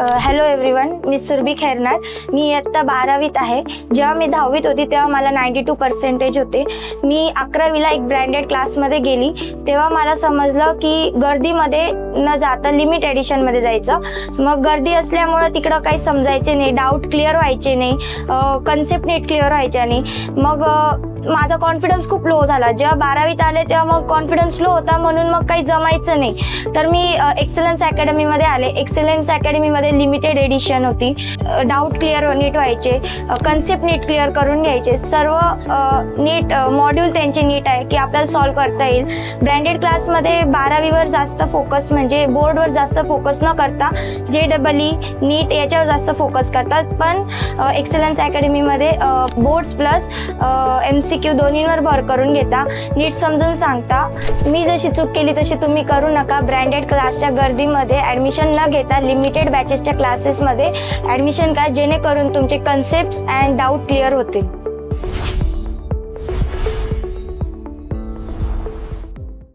Hello everyone, मी सुरभी खैरनार. मी इयत्ता 12वीत आहे. जेव्हा मी 10वीत होती तेव्हा मला 92% होते. मी 11वीला एक ब्रँडेड क्लासमध्ये गेली. तेव्हा मला समजलं की गर्दीमध्ये न जाता लिमिट एडिशनमध्ये जायचं. मग गर्दी असल्यामुळं तिकडं काही समजायचे नाही, डाऊट क्लिअर व्हायचे नाही, कन्सेप्ट नीट क्लिअर व्हायच्या नाही. मग माझा कॉन्फिडन्स खूप लो झाला. जेव्हा 12वीत आले तेव्हा मग कॉन्फिडन्स लो होता, म्हणून मग काही जमायचं नाही. तर मी एक्सलन्स अकॅडमीमध्ये आले. एक्सलन्स अकॅडमीमध्ये लिमिटेड एडिशन होती. डाऊट क्लिअर नीट व्हायचे, कन्सेप्ट नीट क्लिअर करून घ्यायचे. सर्व नीट मॉड्यूल त्यांचे नीट आहे की आपल्याला सॉल्व्ह करता येईल. ब्रँडेड क्लासमध्ये 12वीवर जास्त फोकस, म्हणजे बोर्डवर जास्त फोकस न करता JEE नीट याच्यावर जास्त फोकस करतात. पण एक्सलन्स अकॅडमीमध्ये बोर्ड्स प्लस MCQ दोन्हींवर भर करून घेता, नीट समजून सांगता. मी जशी चूक केली तशी तुम्ही करू नका. ब्रँडेड क्लासच्या गर्दीमध्ये ॲडमिशन न घेता लिमिटेड बॅचेसच्या क्लासेसमध्ये ॲडमिशन करा, जेणेकरून तुमचे कन्सेप्ट्स अँड डाऊट क्लिअर होतील.